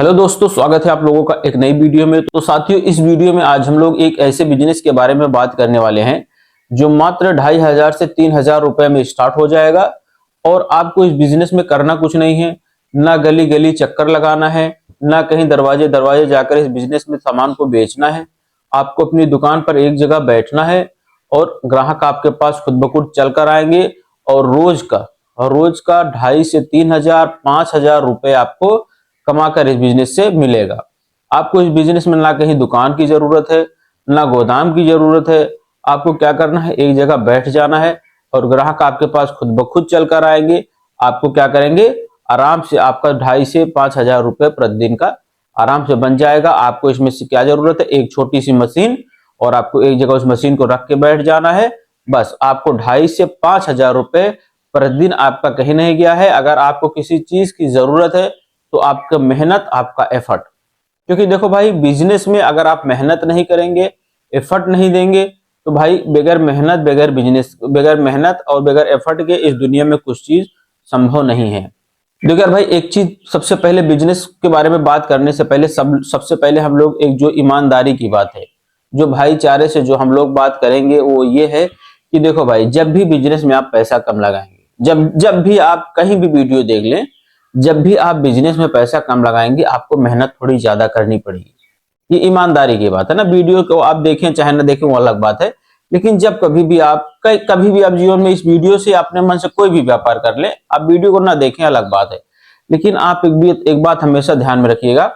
Hello दोस्तों, स्वागत है आप लोगों का एक नई वीडियो में। तो साथियों, इस वीडियो में आज हम लोग एक ऐसे बिजनेस के बारे में बात करने वाले हैं जो मात्र 2500 से 3000 रुपए में स्टार्ट हो जाएगा। और आपको इस बिजनेस में करना कुछ नहीं है, ना गली गली चक्कर लगाना है, ना कहीं दरवाजे दरवाजे जाकर इस बिजनेस में सामान को बेचना है। आपको अपनी दुकान पर एक जगह बैठना है और ग्राहक आपके पास खुद ब खुद चल कर आएंगे और रोज का 2500 से 3000 5000 रुपए आपको कमाकर इस बिजनेस से मिलेगा। आपको इस बिजनेस में ना कहीं दुकान की जरूरत है, ना गोदाम की जरूरत है। आपको क्या करना है, एक जगह बैठ जाना है और ग्राहक आपके पास खुद ब खुद चलकर आएंगे। आपको क्या करेंगे, आराम से आपका 2500 से 5000 रुपए प्रतिदिन का आराम से बन जाएगा। आपको इसमें से क्या जरूरत है, एक छोटी सी मशीन, और आपको एक जगह उस मशीन को रख के बैठ जाना है। बस आपको 2500 से 5000 रुपए प्रतिदिन आपका कहीं नहीं गया है। अगर आपको किसी चीज की जरूरत है तो आपका मेहनत, आपका एफर्ट, क्योंकि देखो भाई, बिजनेस में अगर आप मेहनत नहीं करेंगे, एफर्ट नहीं देंगे, तो भाई बगैर मेहनत, बगैर मेहनत और बगैर एफर्ट के इस दुनिया में कुछ चीज संभव नहीं है। देखो यार भाई, एक चीज सबसे पहले बिजनेस के बारे में बात करने से पहले सबसे पहले हम लोग एक जो ईमानदारी की बात है, जो भाईचारे से जो हम लोग बात करेंगे, वो ये है कि देखो भाई, जब भी बिजनेस में आप पैसा कम लगाएंगे, जब भी आप कहीं भी वीडियो देख लें, जब भी आप बिजनेस में पैसा कम लगाएंगे, आपको मेहनत थोड़ी ज्यादा करनी पड़ेगी। ये ईमानदारी की बात है ना। वीडियो को आप देखें चाहे ना देखें वो अलग बात है, लेकिन जब कभी भी आप जीवन में इस वीडियो से अपने मन से कोई भी व्यापार कर ले, आप वीडियो को ना देखें अलग बात है, लेकिन आप एक बात हमेशा ध्यान में रखिएगा।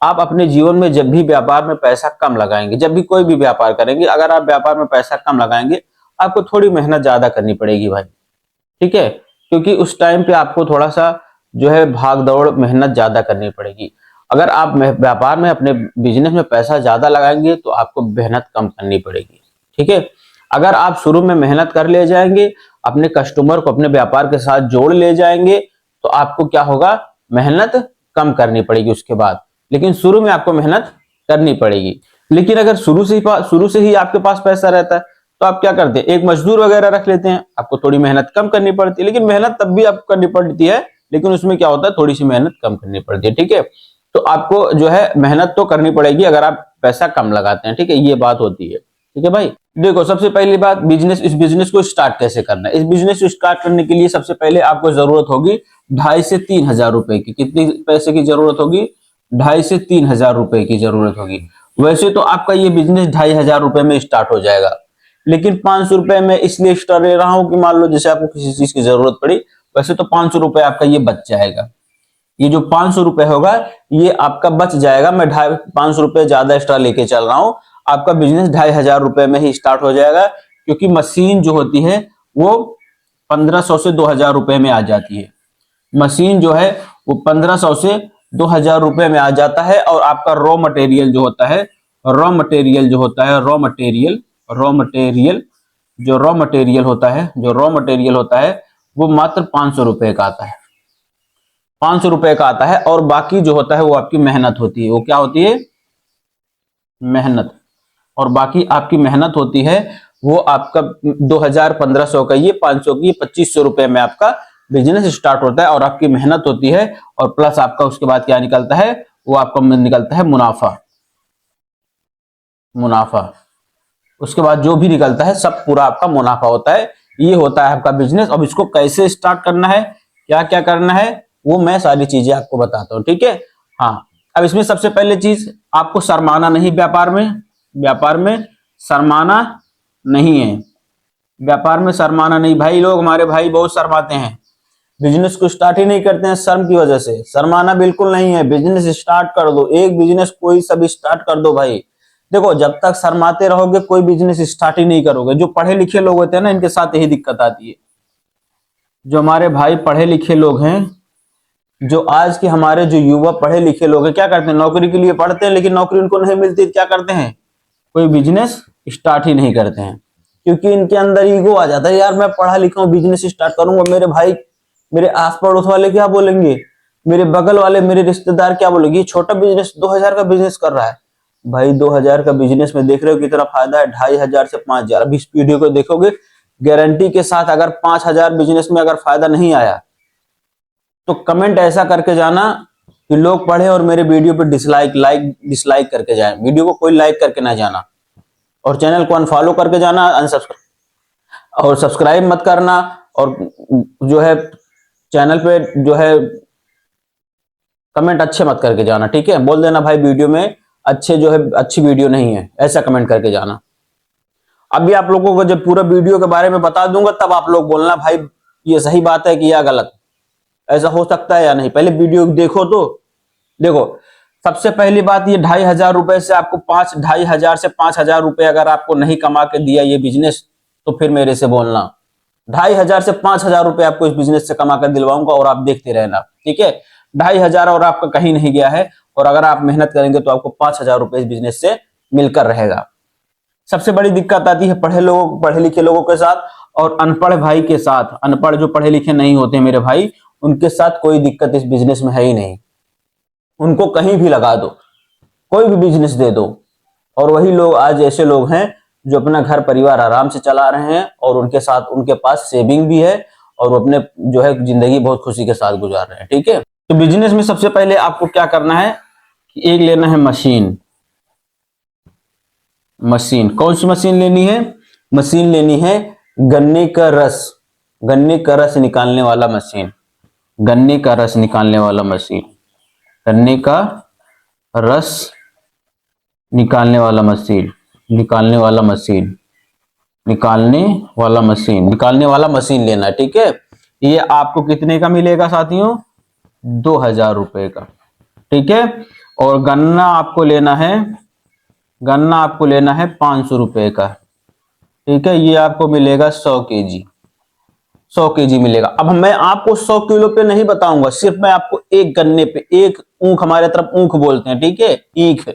आप अपने जीवन में जब भी व्यापार में पैसा कम लगाएंगे, जब भी कोई भी व्यापार करेंगे, अगर आप व्यापार में पैसा कम लगाएंगे, आपको थोड़ी मेहनत ज्यादा करनी पड़ेगी भाई, ठीक है। क्योंकि उस टाइम पे आपको थोड़ा सा जो है भाग दौड़, मेहनत ज्यादा करनी पड़ेगी। अगर आप व्यापार में, अपने बिजनेस में पैसा ज्यादा लगाएंगे तो आपको मेहनत कम करनी पड़ेगी, ठीक है। अगर आप शुरू में मेहनत कर ले जाएंगे, अपने कस्टमर को अपने व्यापार के साथ जोड़ ले जाएंगे, तो आपको क्या होगा, मेहनत कम करनी पड़ेगी उसके बाद, लेकिन शुरू में आपको मेहनत करनी पड़ेगी। लेकिन अगर शुरू से ही आपके पास पैसा रहता है तो आप क्या करते हैं, एक मजदूर वगैरह रख लेते हैं। आपको थोड़ी मेहनत कम करनी पड़ती है, लेकिन मेहनत तब भी आपको करनी पड़ती है, लेकिन उसमें क्या होता है, थोड़ी सी मेहनत कम करनी पड़ती है, ठीक है। तो आपको जो है मेहनत तो करनी पड़ेगी अगर आप पैसा कम लगाते हैं, ठीक है, ये बात होती है, ठीक है भाई। देखो, सबसे पहली बात, इस बिजनेस को स्टार्ट कैसे करना है। इस बिजनेस को स्टार्ट करने के लिए सबसे पहले आपको जरूरत होगी 2500 से 3000 रुपए की। कितनी पैसे की जरूरत होगी, 2500 से 3000 रुपए की जरूरत होगी। वैसे तो आपका ये बिजनेस 2500 रुपए में स्टार्ट हो जाएगा, लेकिन 500 रुपए में इसलिए एक्स्ट्रा ले रहा हूं कि मान लो जैसे आपको किसी चीज की जरूरत पड़ी, वैसे तो 500 रुपए आपका ये बच जाएगा। ये जो 500 रुपए होगा ये आपका बच जाएगा। मैं 500 रुपए ज्यादा एक्स्ट्रा लेके चल रहा हूं। आपका बिजनेस 2500 रुपए में ही स्टार्ट हो जाएगा, क्योंकि मशीन जो होती है वो 1500 से 2000 रुपए में आ जाती है। मशीन जो है वो 1500 से 2000 रुपए में आ जाता है। और आपका रॉ मटेरियल जो होता है, रॉ मटेरियल होता है वो मात्र 500 रुपए का आता है। 500 रुपए का आता है, और बाकी जो होता है वो आपकी मेहनत होती है। वो क्या होती है, मेहनत। और बाकी आपकी मेहनत होती है वो आपका 2000 1500 का, ये 500 की 2500 रुपए में आपका बिजनेस स्टार्ट होता है, और आपकी मेहनत होती है। और प्लस आपका उसके बाद क्या निकलता है, वो आपका निकलता है मुनाफा। उसके बाद जो भी निकलता है सब पूरा आपका मुनाफा होता है। ये होता है आपका बिजनेस। अब इसको कैसे स्टार्ट करना है, क्या क्या करना है, वो मैं सारी चीजें आपको बताता हूँ, ठीक है। हाँ, अब इसमें सबसे पहले चीज, आपको शर्माना नहीं। व्यापार में शर्माना नहीं है। व्यापार में शर्माना नहीं भाई। लोग, हमारे भाई बहुत शर्माते हैं, बिजनेस को स्टार्ट ही नहीं करते हैं शर्म की वजह से। शर्माना बिल्कुल नहीं है, बिजनेस स्टार्ट कर दो। एक बिजनेस कोई सब स्टार्ट कर दो भाई। देखो, जब तक शर्माते रहोगे कोई बिजनेस स्टार्ट ही नहीं करोगे। जो पढ़े लिखे लोग होते हैं ना, इनके साथ यही दिक्कत आती है। जो हमारे भाई पढ़े लिखे लोग हैं, जो आज के हमारे जो युवा पढ़े लिखे लोग हैं, क्या करते हैं, नौकरी के लिए पढ़ते हैं, लेकिन नौकरी उनको नहीं मिलती, क्या करते हैं, कोई बिजनेस स्टार्ट ही नहीं करते हैं। क्योंकि इनके अंदर ईगो आ जाता है, यार मैं पढ़ा लिखा हूँ, बिजनेस स्टार्ट करूंगा, मेरे भाई, मेरे आस पड़ोस वाले क्या बोलेंगे, मेरे बगल वाले, मेरे रिश्तेदार क्या बोलेंगे, छोटा बिजनेस 2000 का बिजनेस कर रहा है। भाई 2000 का बिजनेस में देख रहे हो कितना फायदा है, 2500 से 5000। अभी इस वीडियो को देखोगे, गारंटी के साथ अगर 5000 बिजनेस में अगर फायदा नहीं आया तो कमेंट ऐसा करके जाना कि लोग पढ़े और मेरे वीडियो पे डिसलाइक करके जाए। वीडियो को कोई लाइक करके ना जाना, और चैनल को अनफॉलो करके जाना, अनसब्सक्राइब और सब्सक्राइब मत करना। और जो है चैनल पे जो है कमेंट अच्छे मत करके जाना, ठीक है। बोल देना भाई वीडियो में अच्छे जो है अच्छी वीडियो नहीं है, ऐसा कमेंट करके जाना। अभी आप लोगों को जब पूरा वीडियो के बारे में बता दूंगा तब आप लोग बोलना भाई ये सही बात है कि या गलत, ऐसा हो सकता है या नहीं। पहले वीडियो देखो। तो देखो, सबसे पहली बात, ये 2,500 रुपए से आपको 2,500 से 5,000 रुपए अगर आपको नहीं कमा के दिया ये बिजनेस, तो फिर मेरे से बोलना। 2,500 से 5,000 रुपए आपको इस बिजनेस से कमा कर दिलवाऊंगा और आप देखते रहना, ठीक है। 2,500 और आपका कहीं नहीं गया है, और अगर आप मेहनत करेंगे तो आपको 5,000 रुपए इस बिजनेस से मिलकर रहेगा। सबसे बड़ी दिक्कत आती है पढ़े लिखे लोगों के साथ और अनपढ़ भाई के साथ। अनपढ़ जो पढ़े लिखे नहीं होते मेरे भाई, उनके साथ कोई दिक्कत इस बिजनेस में है ही नहीं। उनको कहीं भी लगा दो, कोई भी बिजनेस दे दो, और वही लोग आज ऐसे लोग हैं जो अपना घर परिवार आराम से चला रहे हैं, और उनके साथ उनके पास सेविंग भी है, और वो अपने जो है जिंदगी बहुत खुशी के साथ गुजार रहे हैं, ठीक है। तो बिजनेस में सबसे पहले आपको क्या करना है कि एक लेना है मशीन। कौन सी मशीन लेनी है? मशीन लेनी है गन्ने का रस निकालने वाला मशीन। गन्ने का रस निकालने वाला मशीन। गन्ने का रस निकालने वाला मशीन। निकालने वाला मशीन लेना है, ठीक है। ये आपको कितने का मिलेगा साथियों? 2,000 रुपए का, ठीक है। और गन्ना आपको लेना है 500 रुपए का, ठीक है। ये आपको मिलेगा 100 केजी मिलेगा। अब मैं आपको 100 किलो पे नहीं बताऊंगा, सिर्फ मैं आपको एक गन्ने पे, एक ऊख, हमारे तरफ ऊख बोलते हैं, ठीक है, ईख,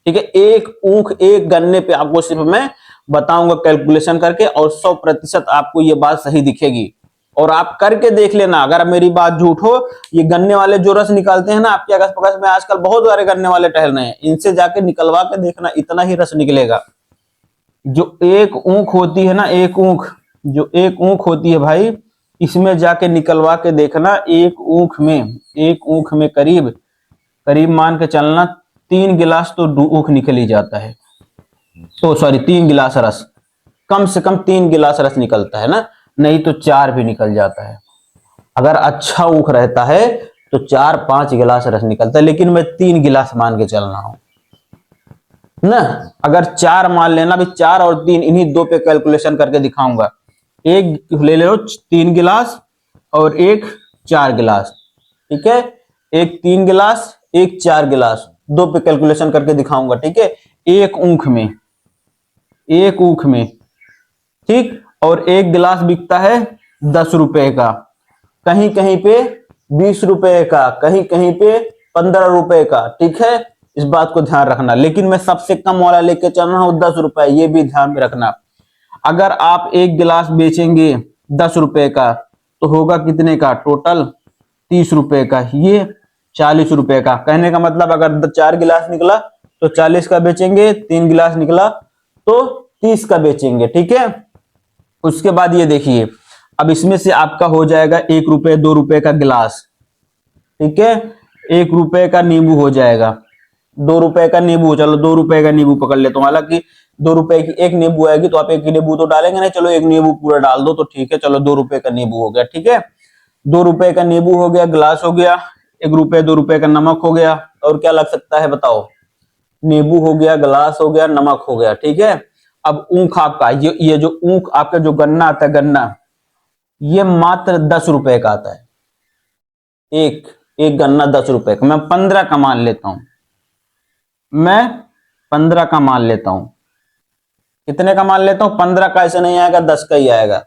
ठीक है। एक ऊख एक गन्ने पे आपको सिर्फ मैं बताऊंगा कैलकुलेशन करके, और 100% आपको ये बात सही दिखेगी। और आप करके देख लेना, अगर मेरी बात झूठ हो, ये गन्ने वाले जो रस निकालते हैं ना आपके अगल बगल में, आजकल बहुत सारे गन्ने वाले टहल रहे हैं, इनसे जाके निकलवा के देखना, इतना ही रस निकलेगा। जो एक ऊख होती है ना, एक ऊख होती है भाई, इसमें जाके निकलवा के देखना, एक ऊख में करीब मान के चलना 3 गिलास तो ऊख निकल ही जाता है। तो सॉरी, 3 गिलास रस, कम से कम 3 गिलास रस निकलता है ना, नहीं तो 4 भी निकल जाता है। अगर अच्छा ऊख रहता है तो 4-5 गिलास रस निकलता है, लेकिन मैं 3 गिलास मान के चल रहा हूं ना। अगर 4 मान लेना, भी 4 और 3 इन्हीं दो पे कैलकुलेशन करके दिखाऊंगा। एक ले लो 3 गिलास और एक 4 गिलास, ठीक है। एक 3 गिलास, एक 4 गिलास, दो पे कैलकुलेशन करके दिखाऊंगा, ठीक है। एक ऊख में, ठीक। और एक गिलास बिकता है 10 रुपए का, कहीं कहीं पे 20 रुपए का, कहीं कहीं पे 15 रुपए का, ठीक है। इस बात को ध्यान रखना। लेकिन मैं सबसे कम वाला लेके चल रहा हूं 10 रुपए, ये भी ध्यान में रखना। अगर आप एक गिलास बेचेंगे 10 रुपए का, तो होगा कितने का? टोटल 30 रुपए का, ये 40 रुपए का। कहने का मतलब अगर 4 गिलास निकला तो 40 का बेचेंगे, 3 गिलास निकला तो 30 का बेचेंगे, ठीक है। उसके बाद ये देखिए, अब इसमें से आपका हो जाएगा 1 रुपए 2 रुपए का गिलास, ठीक है। 1 रुपए का नींबू हो जाएगा, 2 रुपए का नींबू, चलो 2 रुपए का नींबू पकड़ लेता हूं। हालांकि 2 रुपए की एक नींबू आएगी तो आप एक नींबू तो डालेंगे नहीं, चलो एक नींबू पूरा डाल दो तो ठीक है, चलो 2 रुपए का नींबू हो गया, ठीक है। 2 रुपए का नींबू हो गया, गिलास हो गया, 1 रुपए 2 रुपए का नमक हो गया, और क्या लग सकता है बताओ? नींबू हो गया, गिलास हो गया, नमक हो गया, ठीक है। अब ऊख आपका, ये जो ऊख आपका जो गन्ना आता है, गन्ना, ये मात्र 10 रुपए का आता है। एक गन्ना 10 रुपए का। मैं 15 का मान लेता हूं, मैं 15 का मान लेता हूं। कितने का मान लेता हूं? 15 का ऐसे नहीं आएगा, 10 का ही आएगा,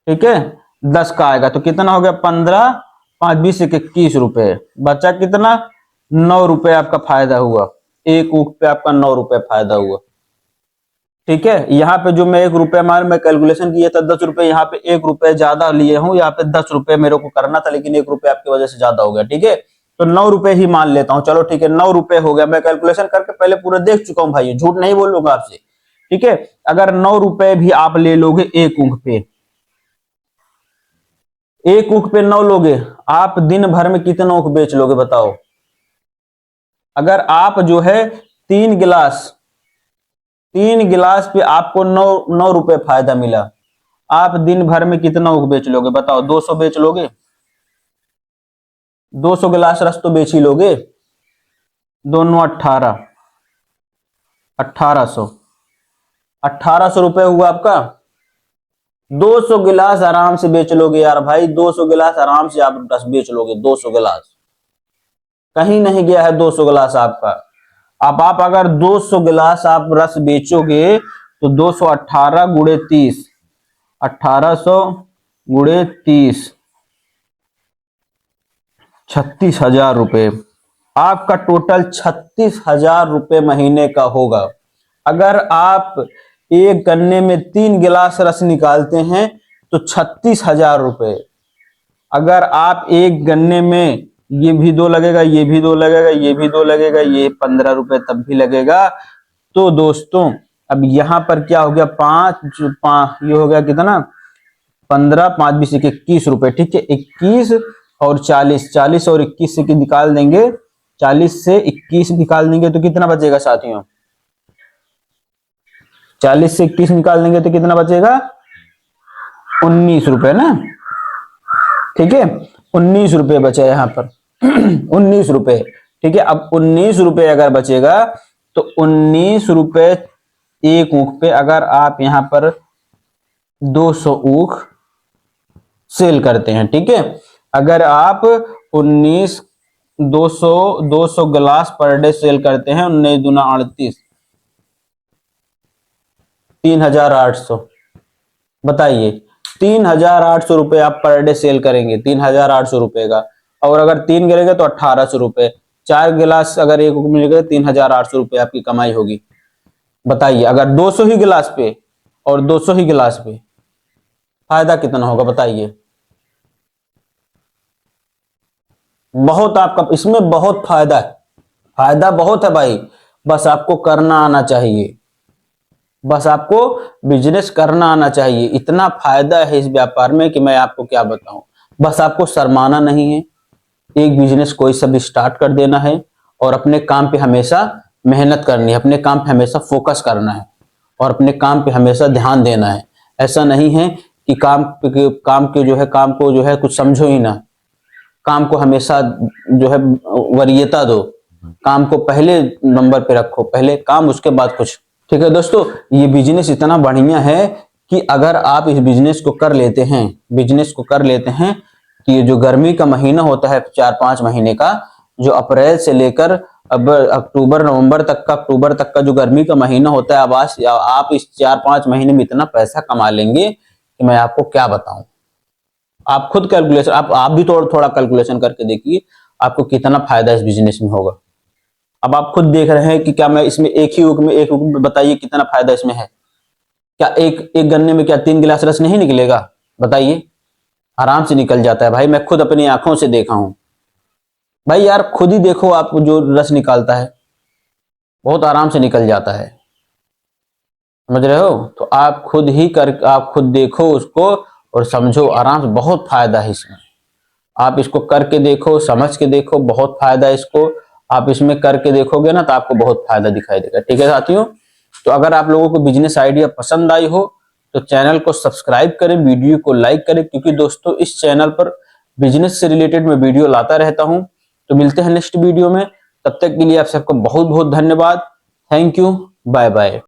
ठीक है। 10 का आएगा तो कितना हो गया? 15, 5, 20, 21 रुपए। बचा कितना? 9 रुपए आपका फायदा हुआ। एक ऊख पे आपका 9 रुपए फायदा हुआ, ठीक है। यहाँ पे जो मैं 1 रुपए मैं कैलकुलेशन किया था 10 रुपए, यहाँ पे 1 रुपए ज्यादा लिए हूँ, यहाँ पे 10 रुपए मेरे को करना था, लेकिन 1 रुपए आपकी वजह से ज्यादा हो गया, ठीक है। तो 9 रुपए ही मान लेता हूँ, चलो ठीक है, 9 रुपए हो गया। मैं कैलकुलेशन करके पहले पूरा देख चुका हूँ भाई, झूठ नहीं बोलूंगा आपसे, ठीक है। अगर 9 रुपए भी आप ले लोगे एक ऊख पे, 9 लोगे, आप दिन भर में कितना ऊख बेच लोगे बताओ? अगर आप जो है 3 गिलास पे आपको 9 रुपए फायदा मिला, आप दिन भर में कितना ऊख बेच लोगे बताओ? 200 बेच लोगे? 200 गिलास रस तो बेच ही लोगे। दोनों 18, 1800, 1800 रुपए हुआ आपका। 200 गिलास आराम से बेच लोगे यार भाई, 200 गिलास आराम से आप रस बेच लोगे। 200 गिलास कहीं नहीं गया है 200 गिलास आपका। अब आप अगर 200 गिलास आप रस बेचोगे तो 218 गुणे 30, 1800 गुणे 30, 36,000 रुपए। आपका टोटल 36,000 रुपए महीने का होगा। अगर आप एक गन्ने में 3 गिलास रस निकालते हैं तो 36,000 रुपए। अगर आप एक गन्ने में, ये भी 2 लगेगा, ये भी 2 लगेगा, ये भी 2 लगेगा, ये 15 रुपए तब भी लगेगा। तो दोस्तों अब यहां पर क्या हो गया, 5 ये हो गया कितना, 15, 5 20 21 रुपए। ठीक है, 21 और 40, 40 और 21 से निकाल देंगे, 40 से 21 निकाल देंगे तो कितना बचेगा साथियों? 40 से 21 निकाल देंगे तो कितना बचेगा? 19 रुपए ना। ठीक है, 19 रुपए बचे यहां पर। 19 रुपए। ठीक है, अब 19 रुपए अगर बचेगा तो 19 रुपए एक ऊख पे अगर आप यहां पर 200 ऊख सेल करते हैं, ठीक है, अगर आप 19 200 गिलास पर डे सेल करते हैं, 19 दूना 38, 3,800। बताइए, 3,800 रुपए आप पर डे सेल करेंगे, 3,800 रुपए का। और अगर 3 गिरेगा तो 1,800 रुपए। 4 गिलास अगर एक मिलेगा 3,800 रुपए आपकी कमाई होगी। बताइए, अगर 200 ही गिलास पे और 200 ही गिलास पे फायदा कितना होगा बताइए? बहुत, आपका इसमें बहुत फायदा है, फायदा बहुत है भाई। बस आपको करना आना चाहिए, बस आपको बिजनेस करना आना चाहिए। इतना फायदा है इस व्यापार में कि मैं आपको क्या बताऊं। बस आपको शर्माना नहीं है, एक बिजनेस कोई सा भी स्टार्ट कर देना है और अपने काम पे हमेशा मेहनत करनी है, अपने काम पे हमेशा फोकस करना है और अपने काम पे हमेशा ध्यान देना है। ऐसा नहीं है कि काम को जो है कुछ समझो ही ना, काम को हमेशा जो है वरीयता दो, काम को पहले नंबर पे रखो, पहले काम उसके बाद कुछ। ठीक है दोस्तों, ये बिजनेस इतना बढ़िया है कि अगर आप इस बिजनेस को कर लेते हैं कि ये जो गर्मी का महीना होता है 4-5 महीने का, जो अप्रैल से लेकर अब अक्टूबर तक का जो गर्मी का महीना होता है, अब आप इस 4-5 महीने में इतना पैसा कमा लेंगे कि मैं आपको क्या बताऊं। आप खुद कैलकुलेशन, आप भी थोड़ा कैलकुलेशन करके देखिए आपको कितना फायदा इस बिजनेस में होगा। अब आप खुद देख रहे हैं कि क्या मैं इसमें एक ऊख में बताइए कितना फायदा इसमें है। क्या एक गन्ने में क्या 3 गिलास रस नहीं निकलेगा? बताइए, आराम से निकल जाता है भाई। मैं खुद अपनी आंखों से देखा हूं भाई। यार खुद ही देखो, आप जो रस निकालता है बहुत आराम से निकल जाता है, समझ रहे हो? तो आप खुद देखो उसको और समझो, आराम से। बहुत फायदा है इसमें, आप इसको करके देखो, समझ के देखो, बहुत फायदा है इसको। आप इसमें करके देखोगे ना तो आपको बहुत फायदा दिखाई देगा। ठीक है साथियों, तो अगर आप लोगों को बिजनेस आइडिया पसंद आई हो तो चैनल को सब्सक्राइब करें, वीडियो को लाइक करें, क्योंकि दोस्तों इस चैनल पर बिजनेस से रिलेटेड मैं वीडियो लाता रहता हूं। तो मिलते हैं नेक्स्ट वीडियो में, तब तक के लिए आप सबको बहुत बहुत धन्यवाद। Thank you, bye bye.